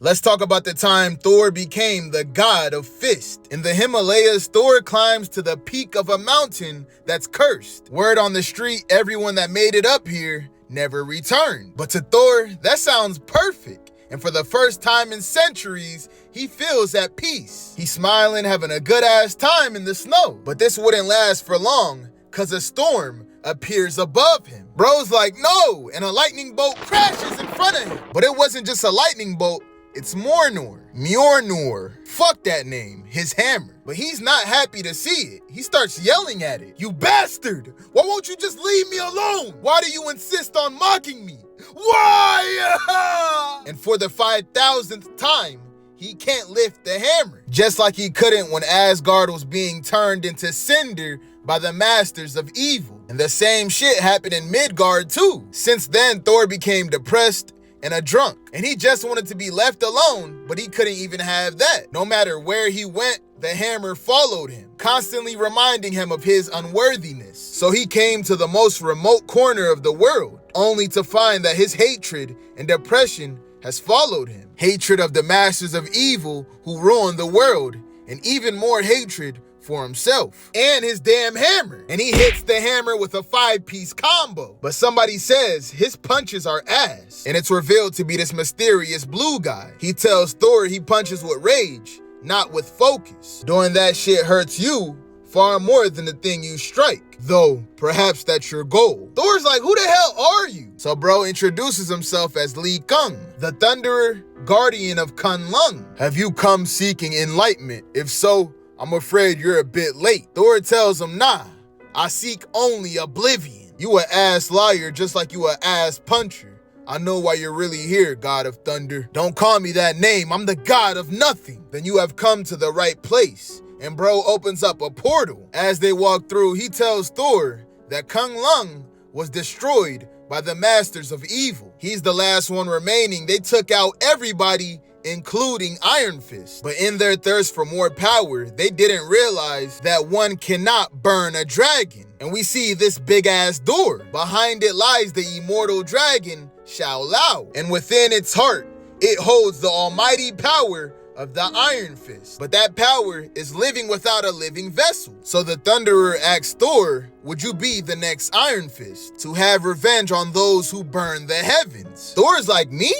Let's talk about the time Thor became the god of fist. In the Himalayas, Thor climbs to the peak of a mountain that's cursed. Word on the street, everyone that made it up here never returned. But to Thor, that sounds perfect. And for the first time in centuries, he feels at peace. He's smiling, having a good ass time in the snow. But this wouldn't last for long, cause a storm appears above him. Bro's like, no, and a lightning bolt crashes in front of him. But it wasn't just a lightning bolt, it's Mjolnir. Fuck that name, his hammer. But he's not happy to see it. He starts yelling at it. You bastard! Why won't you just leave me alone? Why do you insist on mocking me? Why? And for the 5,000th time, he can't lift the hammer. Just like he couldn't when Asgard was being turned into cinder by the masters of evil. And the same shit happened in Midgard too. Since then, Thor became depressed and a drunk. And he just wanted to be left alone, but he couldn't even have that. No matter where he went, the hammer followed him, constantly reminding him of his unworthiness. So he came to the most remote corner of the world, only to find that his hatred and depression has followed him. Hatred of the masters of evil who ruined the world, and even more hatred for himself and his damn hammer. And he hits the hammer with a 5-piece combo. But somebody says his punches are ass, and it's revealed to be this mysterious blue guy. He tells Thor he punches with rage, not with focus. Doing that shit hurts you far more than the thing you strike. Though, perhaps that's your goal. Thor's like, who the hell are you? So bro introduces himself as Lee Kung, the Thunderer, guardian of Kunlun. Have you come seeking enlightenment? If so, I'm afraid you're a bit late. Thor tells him, nah, I seek only oblivion. You a ass liar just like you a ass puncher. I know why you're really here, God of Thunder. Don't call me that name, I'm the God of nothing. Then you have come to the right place. And bro opens up a portal. As they walk through, he tells Thor that Kunlun was destroyed by the masters of evil. He's the last one remaining. They took out everybody, including Iron Fist. But in their thirst for more power, they didn't realize that one cannot burn a dragon. And we see this big ass door. Behind it lies the immortal dragon, Shao Lao. And within its heart, it holds the almighty power of the Iron Fist. But that power is living without a living vessel. So the Thunderer asks Thor, would you be the next Iron Fist to have revenge on those who burn the heavens? Thor's like, me?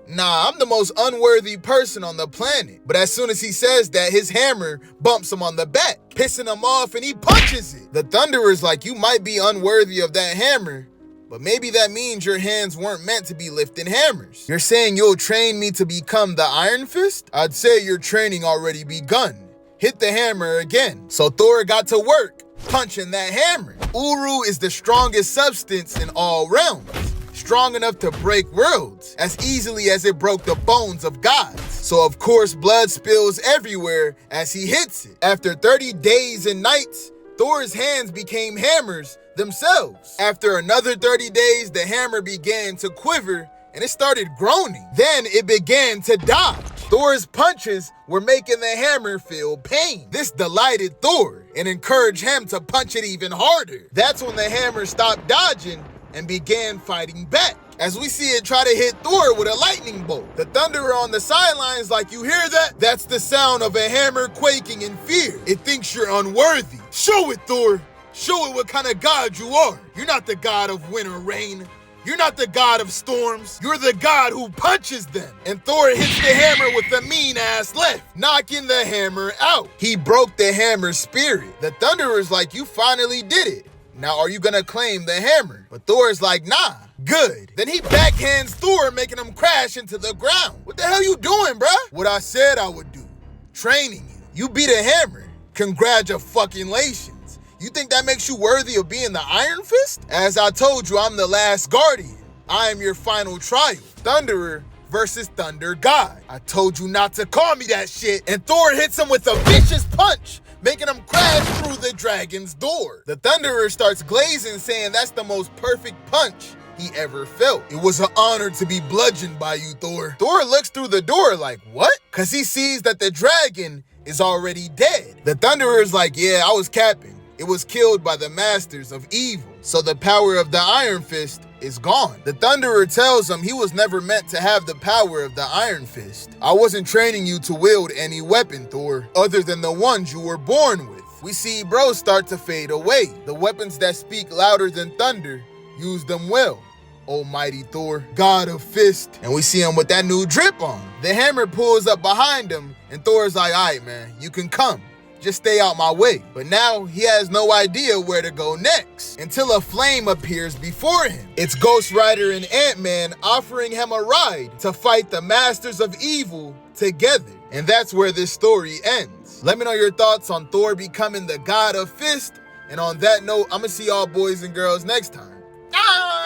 Nah, I'm the most unworthy person on the planet. But as soon as he says that, his hammer bumps him on the back, pissing him off, and he punches it. The Thunderer's like, you might be unworthy of that hammer, but maybe that means your hands weren't meant to be lifting hammers. You're saying you'll train me to become the Iron Fist? I'd say your training already begun. Hit the hammer again. So Thor got to work, punching that hammer. Uru is the strongest substance in all realms. Strong enough to break worlds as easily as it broke the bones of gods. So of course blood spills everywhere as he hits it. After 30 days and nights, Thor's hands became hammers themselves. After another 30 days, the hammer began to quiver and it started groaning. Then it began to dodge. Thor's punches were making the hammer feel pain. This delighted Thor and encouraged him to punch it even harder. That's when the hammer stopped dodging and began fighting back, as we see it try to hit Thor with a lightning bolt. The Thunderer on the sidelines like, you hear that? That's the sound of a hammer quaking in fear. It thinks you're unworthy. Show it, Thor. Show it what kind of god you are. You're not the god of wind or rain. You're not the god of storms. You're the god who punches them. And Thor hits the hammer with a mean ass left, knocking the hammer out. He broke the hammer's spirit. The Thunderer's like, you finally did it. Now are you gonna claim the hammer? But Thor's like, nah, good. Then he backhands Thor, making him crash into the ground. What the hell you doing, bruh? What I said I would do. Training you. You beat a hammer. Congratulations. You think that makes you worthy of being the Iron Fist? As I told you, I'm the last guardian. I am your final trial. Thunderer versus Thunder God. I told you not to call me that shit. And Thor hits him with a vicious punch, making him crash through the dragon's door. The Thunderer starts glazing, saying that's the most perfect punch he ever felt. It was an honor to be bludgeoned by you, Thor. Thor looks through the door like, what? Cause he sees that the dragon is already dead. The Thunderer's like, yeah, I was capping. It was killed by the masters of evil. So the power of the Iron Fist is gone. The Thunderer tells him he was never meant to have the power of the Iron Fist. I wasn't training you to wield any weapon, Thor, other than the ones you were born with. We see bros start to fade away. The weapons that speak louder than thunder, use them well. Almighty Thor, God of Fist. And we see him with that new drip on. The hammer pulls up behind him, and Thor's like, all right, man, you can come. Just stay out my way. But now he has no idea where to go next until a flame appears before him. It's Ghost Rider and Ant-Man offering him a ride to fight the Masters of Evil together. And that's where this story ends. Let me know your thoughts on Thor becoming the God of Fist. And on that note, I'm gonna see y'all boys and girls next time. Ah!